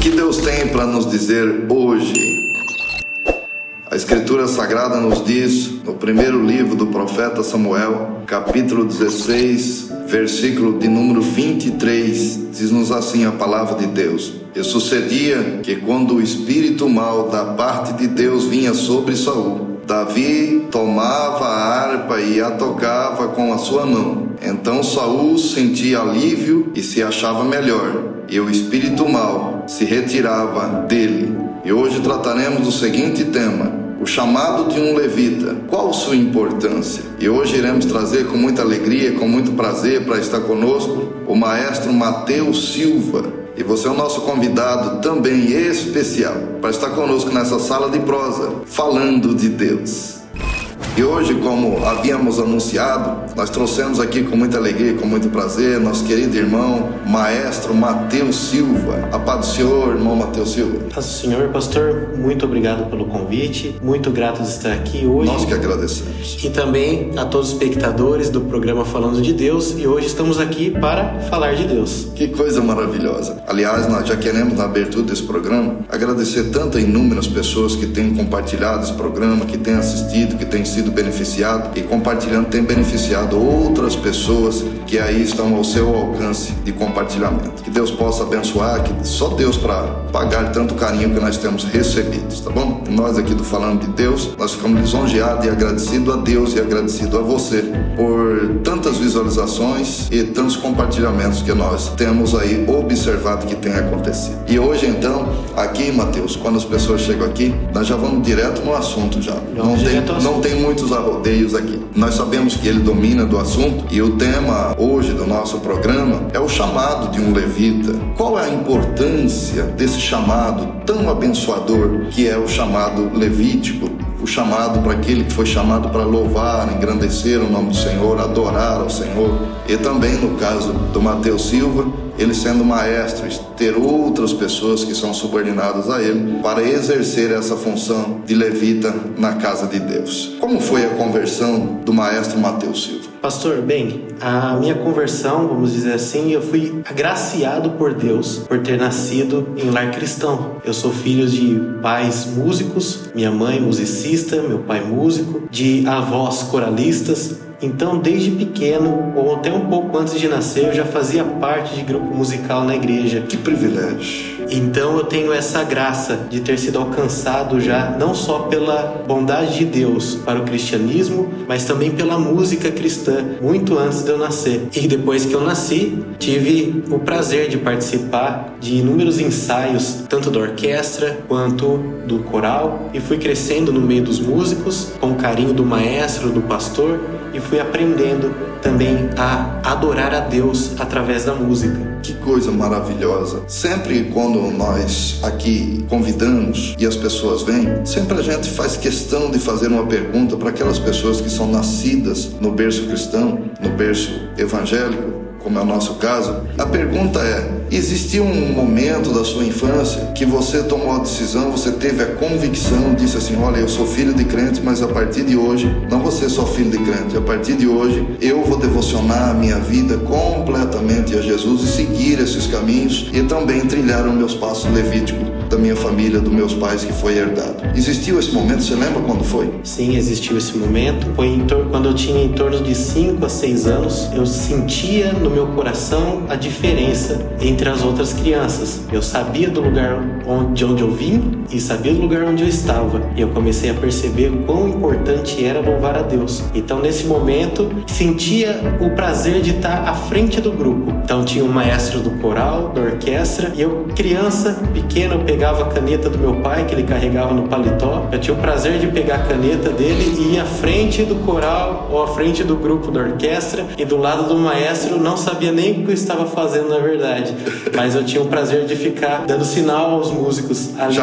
que Deus tem para nos dizer hoje? A Escritura Sagrada nos diz, no primeiro livro do profeta Samuel, capítulo 16, versículo de número 23, diz-nos assim a palavra de Deus: E sucedia que quando o espírito mau da parte de Deus vinha sobre Saul, Davi tomava a harpa e a tocava com a sua mão. Então Saul sentia alívio e se achava melhor, e o espírito mau se retirava dele. E hoje trataremos do seguinte tema: o chamado de um levita. Qual sua importância? E hoje iremos trazer com muita alegria, com muito prazer para estar conosco, o maestro Mateus Silva. E você é o nosso convidado também especial para estar conosco nessa sala de prosa, falando de Deus. E hoje, como havíamos anunciado, nós trouxemos aqui com muita alegria, com muito prazer, nosso querido irmão, maestro Mateus Silva. A paz do Senhor, irmão Mateus Silva. Paz do Senhor, pastor, muito obrigado pelo convite, muito grato de estar aqui hoje. Nós que agradecemos. E também a todos os espectadores do programa Falando de Deus, e hoje estamos aqui para falar de Deus. Que coisa maravilhosa. Aliás, nós já queremos, na abertura desse programa, agradecer tanto a inúmeras pessoas que têm compartilhado esse programa, que têm assistido, que têm sido beneficiado e compartilhando, tem beneficiado outras pessoas que aí estão ao seu alcance de compartilhamento. Que Deus possa abençoar, que só Deus para pagar tanto carinho que nós temos recebido, tá bom? E nós aqui do Falando de Deus, nós ficamos lisonjeados e agradecidos a Deus e agradecido a você por tantas visualizações e tantos compartilhamentos que nós temos aí observado que tem acontecido. E hoje então, aqui, Mateus, quando as pessoas chegam aqui, nós já vamos direto no assunto já. Não tem muitos arrodeios aqui. Nós sabemos que ele domina do assunto e o tema hoje do nosso programa é o chamado de um levita. Qual é a importância desse chamado tão abençoador que é o chamado levítico? O chamado para aquele que foi chamado para louvar, engrandecer o nome do Senhor, adorar ao Senhor. E também no caso do Mateus Silva, ele sendo maestro, ter outras pessoas que são subordinadas a ele para exercer essa função de levita na casa de Deus. Como foi a conversão do maestro Mateus Silva? Pastor, bem, a minha conversão, vamos dizer assim, eu fui agraciado por Deus por ter nascido em lar cristão. Eu sou filho de pais músicos, minha mãe musicista, meu pai músico, de avós coralistas. Então, desde pequeno, ou até um pouco antes de nascer, eu já fazia parte de grupo musical na igreja. Que privilégio! Então, eu tenho essa graça de ter sido alcançado já, não só pela bondade de Deus para o cristianismo, mas também pela música cristã, muito antes de eu nascer. E depois que eu nasci, tive o prazer de participar de inúmeros ensaios, tanto da orquestra quanto do coral, e fui crescendo no meio dos músicos, com o carinho do maestro, do pastor, e fui aprendendo também a adorar a Deus através da música. Que coisa maravilhosa. Sempre quando nós aqui convidamos e as pessoas vêm, sempre a gente faz questão de fazer uma pergunta para aquelas pessoas que são nascidas no berço cristão, no berço evangélico, como é o nosso caso. A pergunta é: existiu um momento da sua infância que você tomou a decisão, você teve a convicção, disse assim: olha, eu sou filho de crente, mas a partir de hoje, não vou ser só filho de crente, a partir de hoje eu vou devocionar a minha vida completamente a Jesus e seguir esses caminhos e também trilhar os meus passos levíticos da minha família, dos meus pais, que foi herdado. Existiu esse momento? Você lembra quando foi? Sim, existiu esse momento. Foi quando eu tinha em torno de 5 a 6 anos. Eu sentia no meu coração a diferença entre as outras crianças. Eu sabia do lugar de onde eu vim e sabia do lugar onde eu estava. E eu comecei a perceber o quão importante era louvar a Deus. Então, nesse momento, sentia o prazer de estar à frente do grupo. Então, tinha um maestro do coral, da orquestra, e eu, criança, pequena, eu pegava a caneta do meu pai, que ele carregava no paletó. Eu tinha o prazer de pegar a caneta dele e ir à frente do coral ou à frente do grupo da orquestra, e do lado do maestro não sabia nem o que eu estava fazendo na verdade, mas eu tinha o prazer de ficar dando sinal aos músicos ali,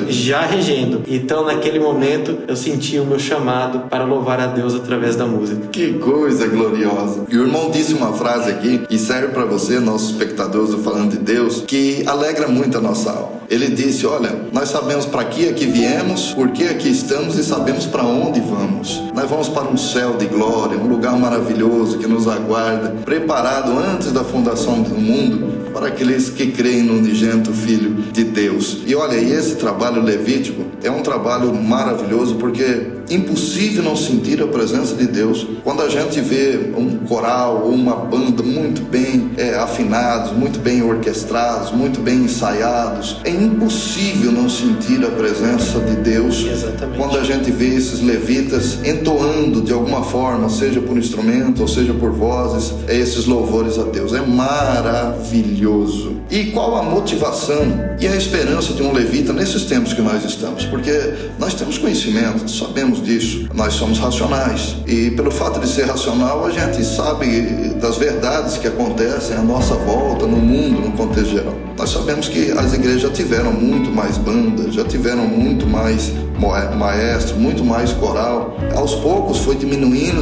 já regendo. Então, naquele momento, eu senti o meu chamado para louvar a Deus através da música. Que coisa gloriosa! E o irmão disse uma frase aqui, e serve para você, nossos espectadores do Falando de Deus, que alegra muito a nossa alma. Ele disse: olha, nós sabemos para que aqui viemos, por que aqui estamos e sabemos para onde vamos. Nós vamos para um céu de glória, um lugar maravilhoso que nos aguarda, preparado antes da fundação do mundo para aqueles que creem no unigênito Filho de Deus. olha, e esse trabalho levítico é um trabalho maravilhoso, porque é impossível não sentir a presença de Deus quando a gente vê um coral ou uma banda muito bem afinados, muito bem orquestrados, muito bem ensaiados. É impossível não sentir a presença de Deus. Exatamente. Quando a gente vê esses levitas entoando de alguma forma, seja por instrumento ou seja por vozes, esses louvores a Deus. É maravilhoso. E qual a motivação e a esperança de um levita nesses tempos que nós estamos? Porque nós temos conhecimento, sabemos disso, nós somos racionais, e pelo fato de ser racional a gente sabe das verdades que acontecem à nossa volta, no mundo, no contexto geral. Nós sabemos que as igrejas já tiveram muito mais bandas, já tiveram muito mais maestro, muito mais coral. Aos poucos foi diminuindo,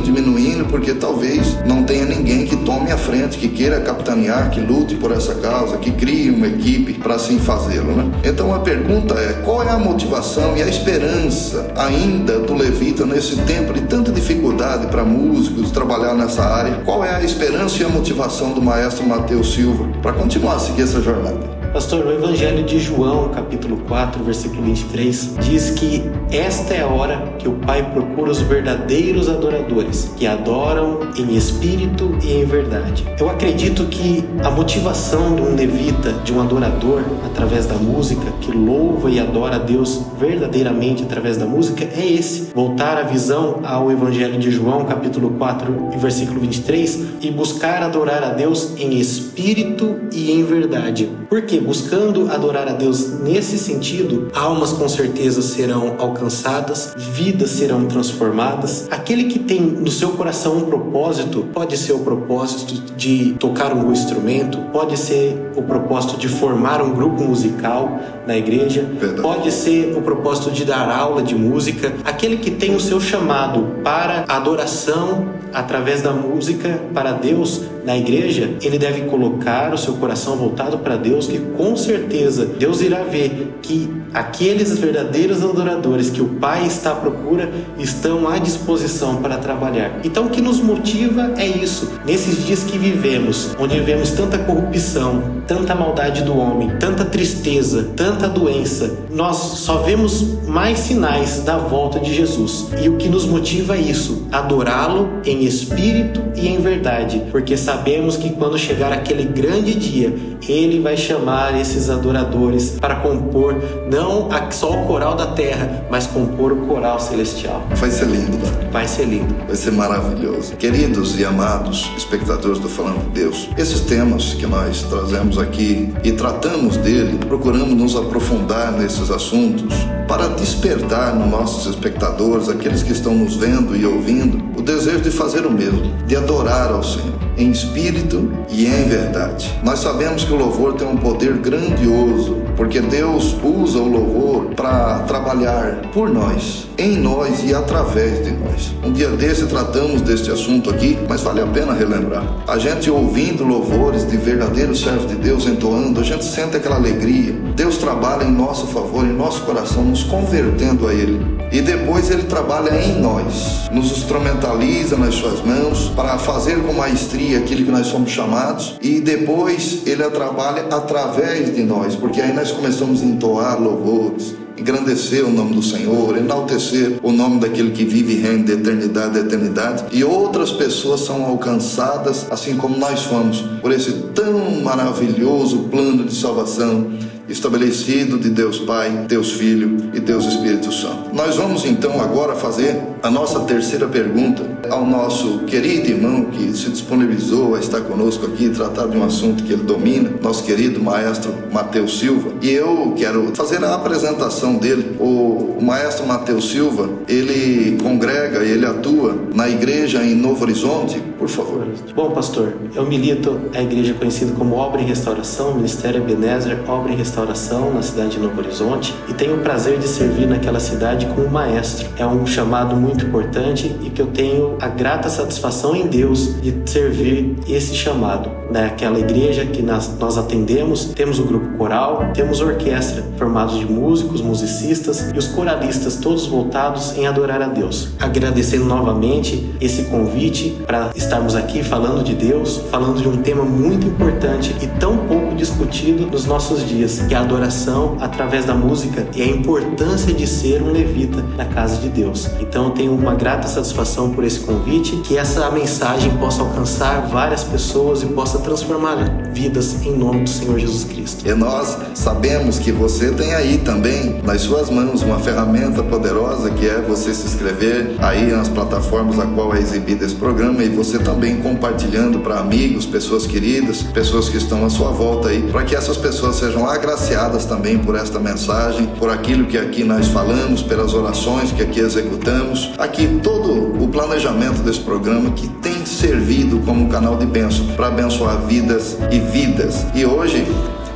porque talvez não tenha ninguém que tome a frente, que queira capitanear, que lute por essa causa, que crie uma equipe para assim fazê-lo, né? Então a pergunta é: qual é a motivação e a esperança ainda do levita nesse tempo de tanta dificuldade para músicos trabalhar nessa área? Qual é a esperança e a motivação do maestro Mateus Silva para continuar a seguir essa jornada? Pastor, o Evangelho de João, capítulo 4, versículo 23, diz que esta é a hora que o Pai procura os verdadeiros adoradores, que adoram em espírito e em verdade. Eu acredito que a motivação de um levita, de um adorador, através da música, que louva e adora a Deus verdadeiramente através da música, é esse: voltar a visão ao Evangelho de João, capítulo 4, versículo 23, e buscar adorar a Deus em espírito e em verdade. Por quê? Buscando adorar a Deus nesse sentido, almas com certeza serão alcançadas, vidas serão transformadas. Aquele que tem no seu coração um propósito, pode ser o propósito de tocar um instrumento, pode ser o propósito de formar um grupo musical na igreja, pode ser o propósito de dar aula de música. Aquele que tem o seu chamado para adoração através da música para Deus na igreja, ele deve colocar o seu coração voltado para Deus, que com certeza Deus irá ver que aqueles verdadeiros adoradores que o Pai está à procura estão à disposição para trabalhar. Então o que nos motiva é isso. Nesses dias que vivemos, onde vivemos tanta corrupção, tanta maldade do homem, tanta tristeza, tanta doença, nós só vemos mais sinais da volta de Jesus. E o que nos motiva é isso: adorá-lo em espírito e em verdade, porque sabemos que quando chegar aquele grande dia, Ele vai chamar esses adoradores para compor não só o coral da terra, mas compor o coral celestial. Vai ser lindo, né? Vai ser lindo. Vai ser maravilhoso. Queridos e amados espectadores do Falando de Deus, esses temas que nós trazemos aqui e tratamos dele, procuramos nos aprofundar nesses assuntos para despertar nos nossos espectadores, aqueles que estão nos vendo e ouvindo, o desejo de fazer o mesmo, de adorar ao Senhor em espírito e em verdade. Nós sabemos que o louvor tem um poder grandioso, porque Deus usa o louvor para trabalhar por nós, em nós e através de nós. Um dia desse tratamos deste assunto aqui, mas vale a pena relembrar. A gente ouvindo louvores de verdadeiros servos de Deus entoando, a gente sente aquela alegria. Deus trabalha em nosso favor, em nosso coração, nos convertendo a Ele. E depois Ele trabalha em nós, nos instrumentaliza nas suas mãos para fazer com maestria aquilo que nós somos chamados, e depois Ele trabalha através de nós, porque aí nós começamos a entoar louvores, engrandecer o nome do Senhor, enaltecer o nome daquele que vive e reina de eternidade a eternidade, e outras pessoas são alcançadas, assim como nós fomos, por esse tão maravilhoso plano de salvação estabelecido de Deus Pai, Deus Filho e Deus Espírito Santo. Nós vamos então agora fazer a nossa terceira pergunta ao nosso querido irmão que se disponibilizou a estar conosco aqui e tratar de um assunto que ele domina, nosso querido maestro Mateus Silva. E eu quero fazer a apresentação dele. O maestro Mateus Silva, ele congrega, ele atua na igreja em Novo Horizonte. Por favor. Bom, pastor, eu milito a igreja conhecida como Obra em Restauração, Ministério Ebenezer, Obra em Restauração, na cidade de Novo Horizonte, e tenho o prazer de servir naquela cidade como maestro. É um chamado muito importante e que eu tenho a grata satisfação em Deus de servir esse chamado. naquela igreja que nós atendemos, temos o grupo coral, temos a orquestra, formados de músicos, musicistas e os coralistas, todos voltados em adorar a Deus. Agradecendo novamente esse convite para estarmos aqui falando de Deus, falando de um tema muito importante e tão pouco discutido nos nossos dias, que é a adoração através da música e a importância de ser um levita na casa de Deus. Então eu tenho uma grata satisfação por esse convite, que essa mensagem possa alcançar várias pessoas e possa transformar vidas em nome do Senhor Jesus Cristo. E nós sabemos que você tem aí também nas suas mãos uma ferramenta poderosa, que é você se inscrever aí nas plataformas a qual é exibido esse programa, e você também compartilhando para amigos, pessoas queridas, pessoas que estão à sua volta aí, para que essas pessoas sejam agraciadas também por esta mensagem, por aquilo que aqui nós falamos, pelas orações que aqui executamos, aqui todo o planejamento desse programa que tem servido como canal de bênção para abençoar vidas e vidas. E hoje,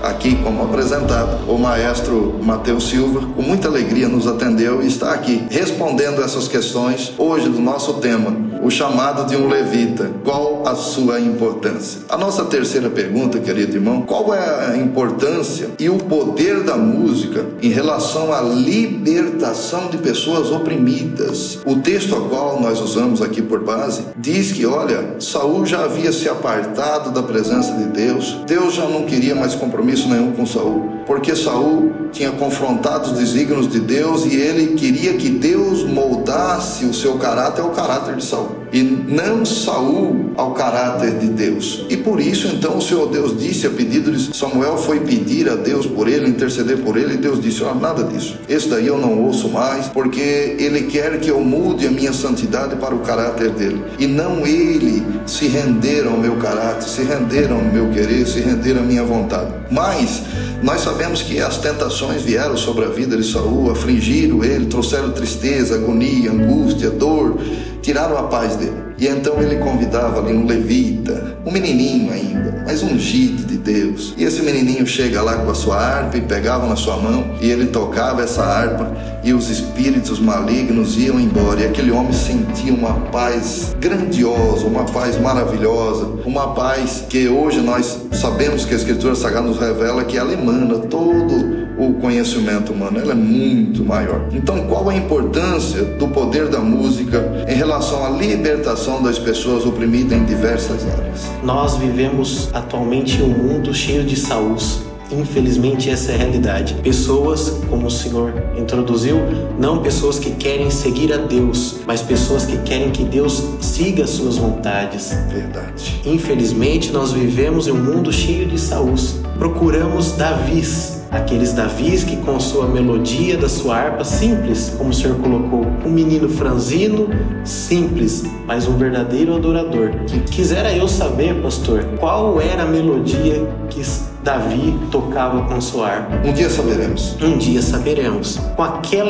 aqui como apresentado, o maestro Mateus Silva, com muita alegria nos atendeu e está aqui respondendo essas questões hoje do nosso tema, o chamado de um levita. Qual a sua importância? A nossa terceira pergunta, querido irmão, qual é a importância e o poder da música em relação à libertação de pessoas oprimidas? O texto ao qual nós usamos aqui por base diz que, olha, Saul já havia se apartado da presença de Deus, Deus já não queria mais compromisso nenhum com Saul, porque Saul tinha confrontado os desígnios de Deus e ele queria que Deus moldasse o seu caráter ao caráter de Saul, e não Saul ao caráter de Deus. E por isso então o Senhor Deus disse, a pedido de Samuel, foi pedir a Deus por ele, interceder por ele, e Deus disse, nada disso, esse daí eu não ouço mais, porque ele quer que eu mude a minha santidade para o caráter dele, e não ele se render ao meu caráter, se render ao meu querer, se render à minha vontade. Mas nós sabemos que as tentações vieram sobre a vida de Saul, afligiram ele, trouxeram tristeza, agonia, angústia, dor, tiraram a paz dele. E então ele convidava ali um levita, um menininho ainda, mas ungido de Deus. E esse menininho chega lá com a sua harpa e pegava na sua mão, e ele tocava essa harpa, e os espíritos malignos iam embora. E aquele homem sentia uma paz grandiosa, uma paz maravilhosa, uma paz que hoje nós sabemos que a Escritura Sagrada nos revela que ela emana todo o conhecimento humano, ela é muito maior. Então, qual a importância do poder da música em relação à libertação das pessoas oprimidas em diversas áreas? Nós vivemos atualmente em um mundo cheio de Saúls. Infelizmente essa é a realidade. Pessoas, como o Senhor introduziu, não pessoas que querem seguir a Deus, mas pessoas que querem que Deus siga as suas vontades. Verdade. Infelizmente nós vivemos em um mundo cheio de Saúls. Procuramos Davis, aqueles Davis que com sua melodia da sua harpa simples, como o Senhor colocou, um menino franzino, simples, mas um verdadeiro adorador. Quisera eu saber, pastor, qual era a melodia que Davi tocava com sua harpa. Um dia saberemos. Um dia saberemos.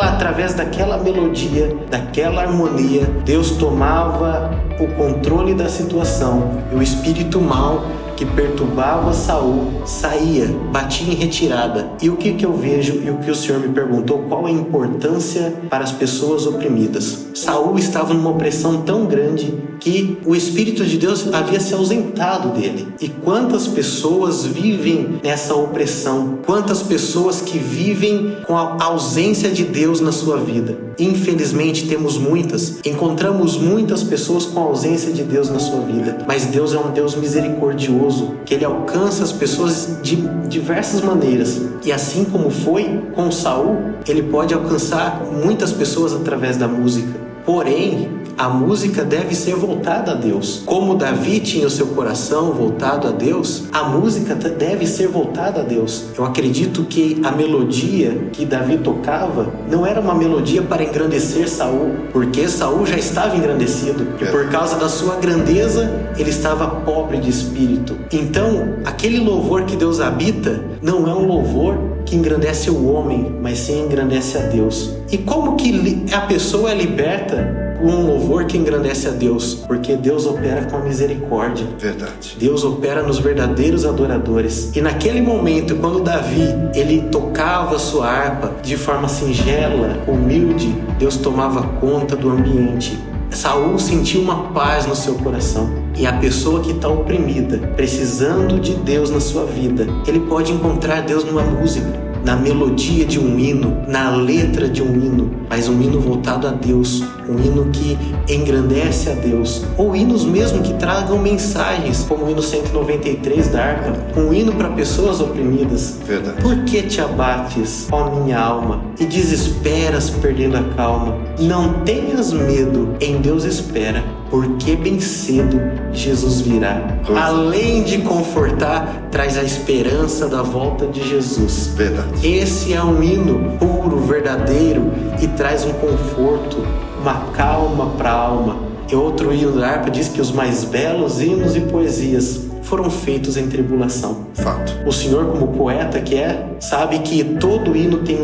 Através daquela melodia, daquela harmonia, Deus tomava o controle da situação, e o espírito mau que perturbava Saul saía, batia em retirada. E o que eu vejo, e o que o Senhor me perguntou, qual a importância para as pessoas oprimidas? Saul estava numa opressão tão grande que o Espírito de Deus havia se ausentado dele. E quantas pessoas vivem nessa opressão? Quantas pessoas que vivem com a ausência de Deus na sua vida? Infelizmente temos muitas. Encontramos muitas pessoas com a ausência de Deus na sua vida. Mas Deus é um Deus misericordioso, que Ele alcança as pessoas de diversas maneiras. E assim como foi com Saul, Ele pode alcançar muitas pessoas através da música. Porém, a música deve ser voltada a Deus. Como Davi tinha o seu coração voltado a Deus, a música deve ser voltada a Deus. Eu acredito que a melodia que Davi tocava não era uma melodia para engrandecer Saul, porque Saul já estava engrandecido. E por causa da sua grandeza, ele estava pobre de espírito. Então, aquele louvor que Deus habita não é um louvor que engrandece o homem, mas sim engrandece a Deus. E como que a pessoa é liberta com um louvor que engrandece a Deus? Porque Deus opera com a misericórdia. Verdade. Deus opera nos verdadeiros adoradores. E naquele momento, quando Davi, ele tocava a sua harpa de forma singela, humilde, Deus tomava conta do ambiente. Saul sentiu uma paz no seu coração. E a pessoa que está oprimida, precisando de Deus na sua vida, ele pode encontrar Deus numa música, na melodia de um hino, na letra de um hino, mas um hino voltado a Deus, um hino que engrandece a Deus, ou hinos mesmo que tragam mensagens, como o hino 193 da harpa, um hino para pessoas oprimidas. Verdade. Por que te abates, ó minha alma, e desesperas perdendo a calma? Não tenhas medo, em Deus espera, porque bem cedo Jesus virá. Além de confortar, traz a esperança da volta de Jesus. Verdade. Esse é um hino puro, verdadeiro, e traz um conforto, uma calma para a alma. E outro hino da harpa diz que os mais belos hinos e poesias foram feitos em tribulação. Fato. O Senhor, como poeta que é, sabe que todo hino tem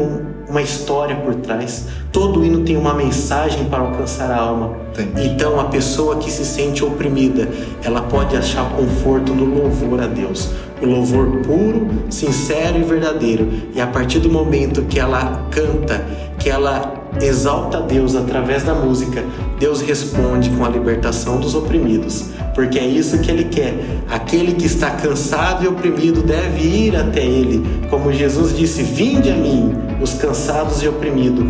uma história por trás. Todo hino tem uma mensagem para alcançar a alma. Então a pessoa que se sente oprimida, ela pode achar conforto no louvor a Deus. O louvor puro, sincero e verdadeiro. E a partir do momento que ela canta, que ela exalta a Deus através da música, Deus responde com a libertação dos oprimidos, porque é isso que Ele quer. Aquele que está cansado e oprimido deve ir até Ele, como Jesus disse: vinde a mim, os cansados e oprimidos,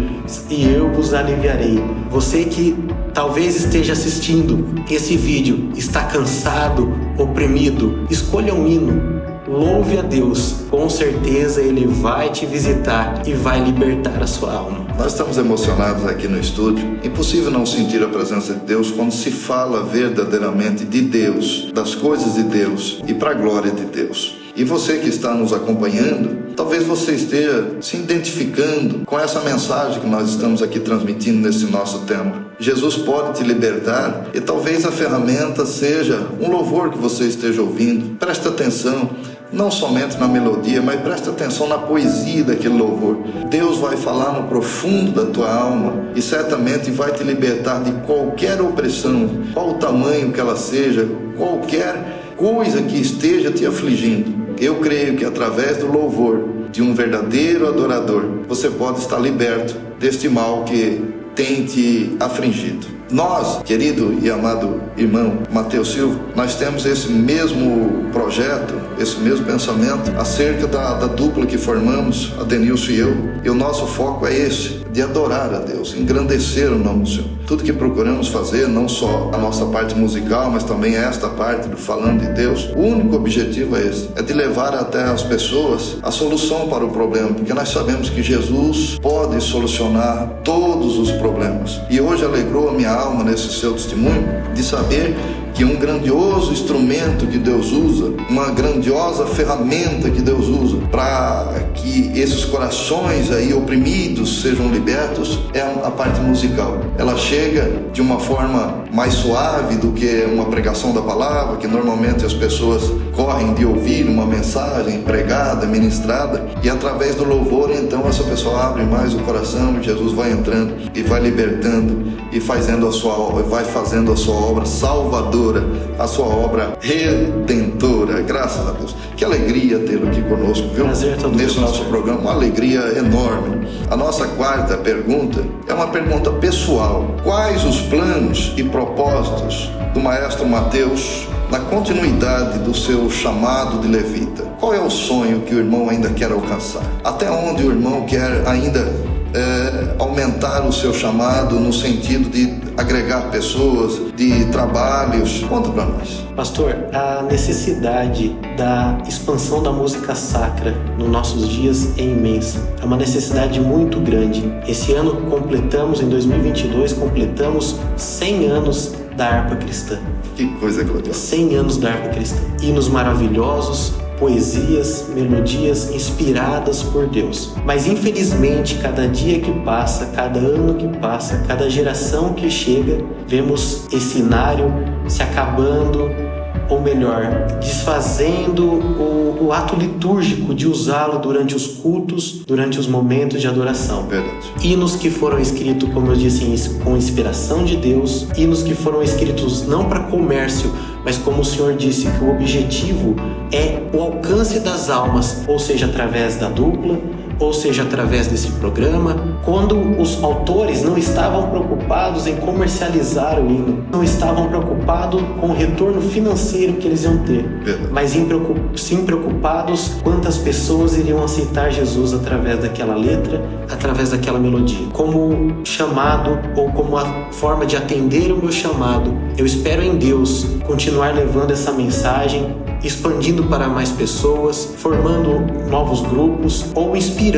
e eu vos aliviarei. Você que talvez esteja assistindo esse vídeo, está cansado, oprimido, escolha um hino, louve a Deus, com certeza Ele vai te visitar e vai libertar a sua alma. Nós estamos emocionados aqui no estúdio. Impossível não sentir a presença de Deus quando se fala verdadeiramente de Deus, das coisas de Deus e para a glória de Deus. E você que está nos acompanhando, talvez você esteja se identificando com essa mensagem que nós estamos aqui transmitindo nesse nosso tema. Jesus pode te libertar e talvez a ferramenta seja um louvor que você esteja ouvindo. Presta atenção, não somente na melodia, mas presta atenção na poesia daquele louvor. Deus vai falar no profundo da tua alma e certamente vai te libertar de qualquer opressão, qual o tamanho que ela seja, qualquer coisa que esteja te afligindo. Eu creio que através do louvor de um verdadeiro adorador, você pode estar liberto deste mal que tem te afligido. Nós, querido e amado irmão Mateus Silva, nós temos esse mesmo projeto, esse mesmo pensamento acerca da dupla que formamos, a Denilson e eu. E o nosso foco é esse, de adorar a Deus, engrandecer o nome do Senhor. Tudo que procuramos fazer, não só a nossa parte musical, mas também esta parte do falando de Deus, o único objetivo é esse, é de levar até as pessoas a solução para o problema, porque nós sabemos que Jesus pode solucionar todos os problemas. E hoje alegrou a minha alma nesse seu testemunho de saber que um grandioso instrumento que Deus usa, uma grandiosa ferramenta que Deus usa para que esses corações aí oprimidos sejam libertos é a parte musical. Ela chega de uma forma mais suave do que uma pregação da palavra, que normalmente as pessoas correm de ouvir uma mensagem pregada, ministrada, e através do louvor então essa pessoa abre mais o coração e Jesus vai entrando e vai libertando e fazendo a sua obra, vai fazendo a sua obra salvadora, a sua obra redentora. Graças a Deus. Que alegria tê-lo aqui conosco, viu? Prazer, nesse nosso programa, uma alegria enorme. A nossa quarta pergunta é uma pergunta pessoal. Quais os planos e propósitos do maestro Mateus na continuidade do seu chamado de levita? Qual é o sonho que o irmão ainda quer alcançar? Até onde o irmão quer ainda aumentar o seu chamado no sentido de agregar pessoas, de trabalhos? Conta para nós. Pastor, a necessidade da expansão da música sacra nos nossos dias é imensa. É uma necessidade muito grande. Esse ano completamos, em 2022, completamos 100 anos da harpa cristã. Que coisa gloriosa. 100 anos da harpa cristã. Hinos maravilhosos, poesias, melodias inspiradas por Deus. Mas infelizmente, cada dia que passa, cada ano que passa, cada geração que chega, vemos esse cenário se acabando, ou melhor, desfazendo o ato litúrgico de usá-lo durante os cultos, durante os momentos de adoração. Verdade. Hinos que foram escritos, como eu disse, com inspiração de Deus, hinos que foram escritos não para comércio, mas como o Senhor disse que o objetivo é o alcance das almas, ou seja, através da dupla, ou seja, através desse programa, quando os autores não estavam preocupados em comercializar o hino, não estavam preocupados com o retorno financeiro que eles iam ter, mas sim preocupados quantas pessoas iriam aceitar Jesus através daquela letra, através daquela melodia. Como chamado, ou como a forma de atender o meu chamado, eu espero em Deus continuar levando essa mensagem, expandindo para mais pessoas, formando novos grupos ou inspirando,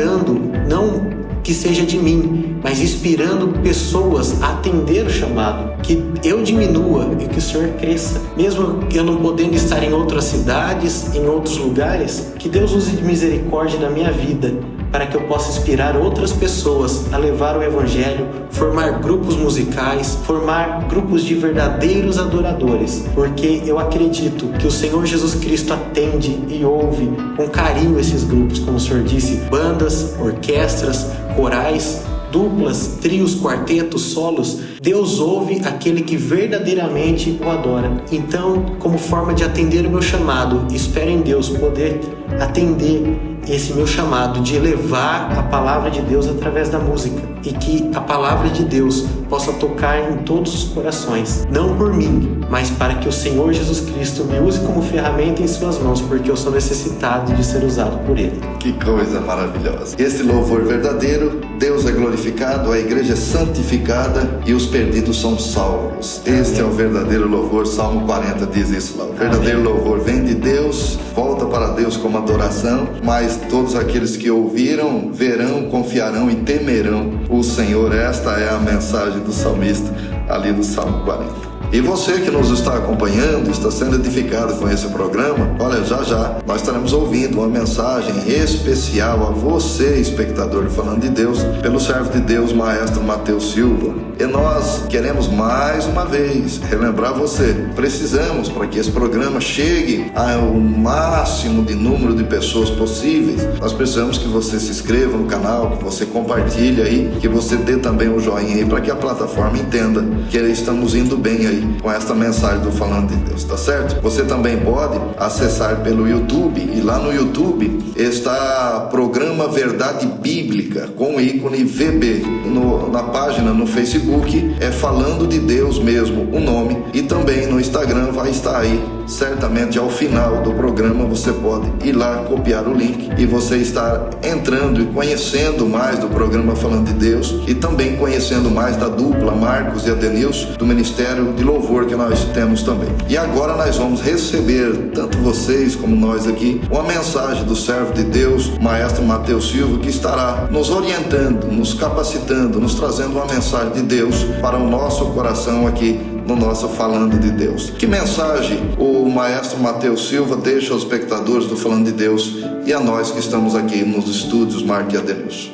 não que seja de mim, mas inspirando pessoas a atender o chamado, que eu diminua e que o Senhor cresça. Mesmo eu não podendo estar em outras cidades, em outros lugares, que Deus use de misericórdia na minha vida, para que eu possa inspirar outras pessoas a levar o Evangelho, formar grupos musicais, formar grupos de verdadeiros adoradores, porque eu acredito que o Senhor Jesus Cristo atende e ouve com carinho esses grupos, como o Senhor disse, bandas, orquestras, corais, duplas, trios, quartetos, solos. Deus ouve aquele que verdadeiramente o adora. Então, como forma de atender o meu chamado, espero em Deus poder atender esse meu chamado de levar a palavra de Deus através da música, e que a palavra de Deus possa tocar em todos os corações, não por mim, mas para que o Senhor Jesus Cristo me use como ferramenta em suas mãos, porque eu sou necessitado de ser usado por Ele. Que coisa maravilhosa! Esse louvor verdadeiro, Deus é glorificado, a igreja é santificada e os perdidos são salvos. Este é o verdadeiro louvor. Salmo 40 diz isso lá. O verdadeiro louvor vem de Deus, volta para Deus como adoração, mas todos aqueles que ouviram, verão, confiarão e temerão o Senhor. Esta é a mensagem do salmista ali do Salmo 40. E você que nos está acompanhando, está sendo edificado com esse programa, olha, já nós estaremos ouvindo uma mensagem especial a você, espectador do Falando de Deus, pelo servo de Deus, maestro Mateus Silva. E nós queremos mais uma vez relembrar você, precisamos, para que esse programa chegue ao máximo de número de pessoas possíveis, nós precisamos que você se inscreva no canal, que você compartilhe aí, que você dê também o joinha aí, para que a plataforma entenda que estamos indo bem aí com esta mensagem do Falando de Deus, tá certo? Você também pode acessar pelo YouTube, e lá no YouTube está programa Verdade Bíblica com o ícone VB. Na página no Facebook é Falando de Deus mesmo o nome, e também no Instagram vai estar aí, certamente ao final do programa você pode ir lá, copiar o link e você estar entrando e conhecendo mais do programa Falando de Deus, e também conhecendo mais da dupla Marcos e Adenilson, do Ministério de Louvor que nós temos também. E agora nós vamos receber, tanto vocês como nós aqui, uma mensagem do servo de Deus, maestro Mateus Silva, que estará nos orientando, nos capacitando, nos trazendo uma mensagem de Deus para o nosso coração aqui no nosso Falando de Deus. Que mensagem o maestro Mateus Silva deixa aos espectadores do Falando de Deus e a nós que estamos aqui nos estúdios Marcos e Adenilson?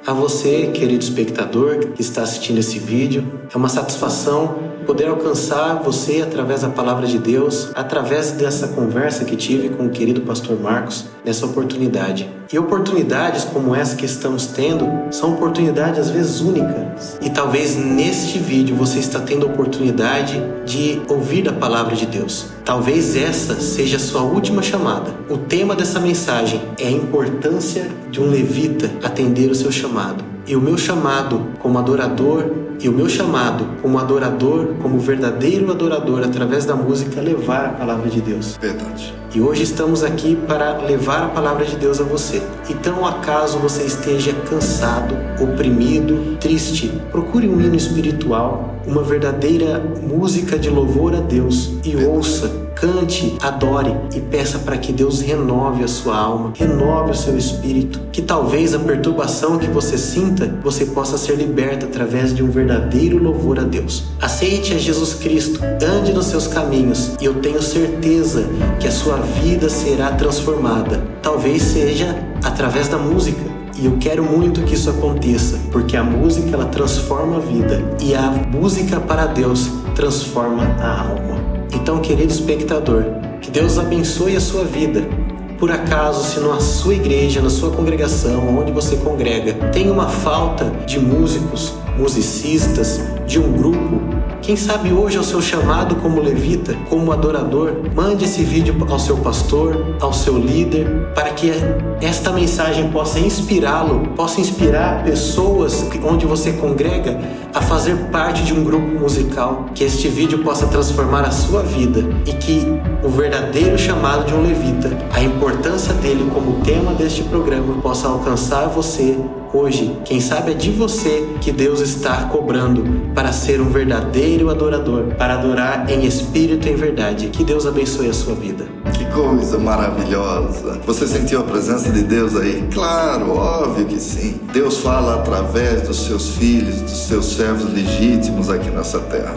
A você, querido espectador que está assistindo esse vídeo, é uma satisfação poder alcançar você através da palavra de Deus, através dessa conversa que tive com o querido pastor Marcos, nessa oportunidade. E oportunidades como essa que estamos tendo são oportunidades às vezes únicas. E talvez neste vídeo você está tendo a oportunidade de ouvir a palavra de Deus. Talvez essa seja a sua última chamada. O tema dessa mensagem é a importância de um levita atender o seu chamado. E o meu chamado como adorador, e o meu chamado como adorador, como verdadeiro adorador, através da música, é levar a palavra de Deus. Verdade. E hoje estamos aqui para levar a palavra de Deus a você. Então, acaso você esteja cansado, oprimido, triste, procure um hino espiritual, uma verdadeira música de louvor a Deus, e ouça, cante, adore e peça para que Deus renove a sua alma, renove o seu espírito, que talvez a perturbação que você sinta, você possa ser liberta através de um verdadeiro louvor a Deus. Aceite a Jesus Cristo, ande nos seus caminhos, e eu tenho certeza que a sua vida será transformada. Talvez seja através da música. E eu quero muito que isso aconteça, porque a música, ela transforma a vida, e a música para Deus transforma a alma. Então, querido espectador, que Deus abençoe a sua vida. Por acaso, se na sua igreja, na sua congregação, onde você congrega, tem uma falta de músicos, musicistas, de um grupo Quem sabe hoje é o seu chamado como levita, como adorador. Mande esse vídeo ao seu pastor, ao seu líder, para que esta mensagem possa inspirá-lo, possa inspirar pessoas onde você congrega a fazer parte de um grupo musical. Que este vídeo possa transformar a sua vida e que o verdadeiro chamado de um levita, a importância dele como tema deste programa, possa alcançar você hoje. Quem sabe é de você que Deus está cobrando para ser um verdadeiro adorador, para adorar em espírito e em verdade. Que Deus abençoe a sua vida. Que coisa maravilhosa! Você sentiu a presença de Deus aí? Claro, óbvio que sim. Deus fala através dos seus filhos, dos seus servos legítimos aqui nessa terra.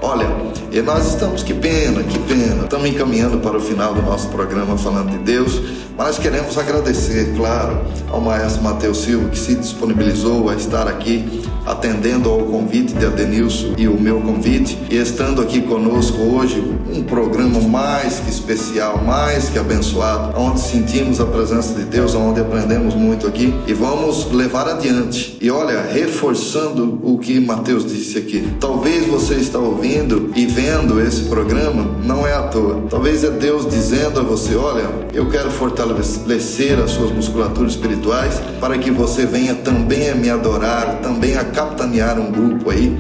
Olha, e nós estamos, que pena, estamos encaminhando para o final do nosso programa falando de Deus, mas nós queremos agradecer, claro, ao maestro Mateus Silva, que se disponibilizou a estar aqui atendendo ao convite de Adenilson e o meu convite, e estando aqui conosco hoje, um programa mais que especial, mais que abençoado, onde sentimos a presença de Deus, onde aprendemos muito aqui, e vamos levar adiante. E olha, reforçando o que Mateus disse aqui, talvez você está ouvindo e vendo esse programa, não é à toa. Talvez é Deus dizendo a você, olha, eu quero fortalecer as suas musculaturas espirituais para que você venha também a me adorar, também a capitanear um grupo aí,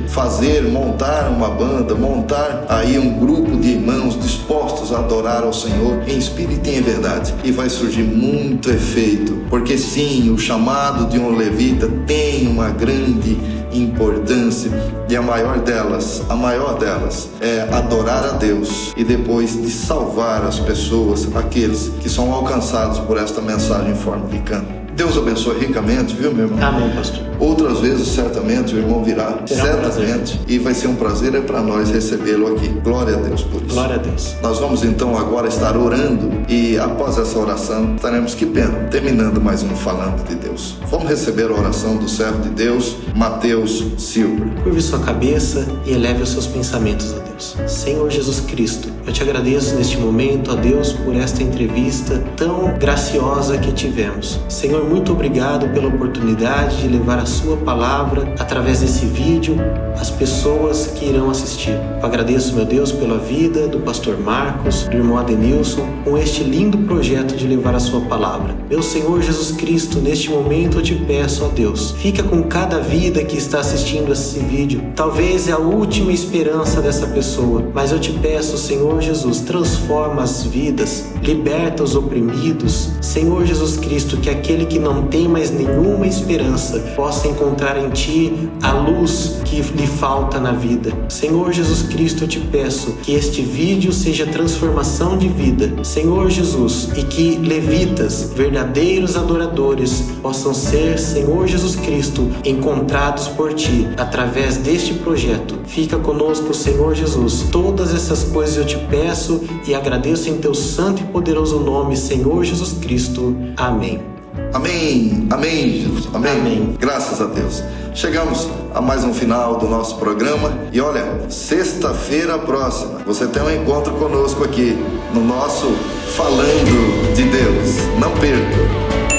montar uma banda, montar aí um grupo de irmãos dispostos a adorar ao Senhor em espírito e em verdade. E vai surgir muito efeito, porque sim, o chamado de um levita tem uma grande importância, e a maior delas é adorar a Deus e depois de salvar as pessoas, aqueles que são alcançados por esta mensagem em forma de canto. Deus abençoe ricamente, viu, meu irmão? Amém, pastor. Outras vezes, certamente, o irmão virá. Certamente. E vai ser um prazer para nós recebê-lo aqui. Glória a Deus por isso. Glória a Deus. Nós vamos então agora estar orando e após essa oração estaremos, que pena, terminando mais um Falando de Deus. Vamos receber a oração do servo de Deus, Mateus Silva. Curve sua cabeça e eleve os seus pensamentos a Deus. Senhor Jesus Cristo, eu te agradeço neste momento, a Deus, por esta entrevista tão graciosa que tivemos. Senhor, muito obrigado pela oportunidade de levar a sua palavra através desse vídeo às pessoas que irão assistir. Eu agradeço, meu Deus, pela vida do pastor Marcos, do irmão Adenilson, com este lindo projeto de levar a sua palavra. Meu Senhor Jesus Cristo, neste momento eu te peço, ó Deus, fica com cada vida que está assistindo esse vídeo. Talvez é a última esperança dessa pessoa, mas eu te peço, Senhor Jesus, transforma as vidas, liberta os oprimidos. Senhor Jesus Cristo, que aquele que não tem mais nenhuma esperança possa encontrar em Ti a luz que lhe falta na vida. Senhor Jesus Cristo, eu te peço que este vídeo seja transformação de vida, Senhor Jesus, e que levitas, verdadeiros adoradores, possam ser, Senhor Jesus Cristo, encontrados por Ti através deste projeto. Fica conosco, Senhor Jesus. Todas essas coisas eu te peço e agradeço em Teu santo e poderoso nome, Senhor Jesus Cristo. Amém. Amém, amém, Jesus, amém. Amém. Graças a Deus. Chegamos a mais um final do nosso programa e olha, sexta-feira próxima você tem um encontro conosco aqui no nosso Falando de Deus. Não perca!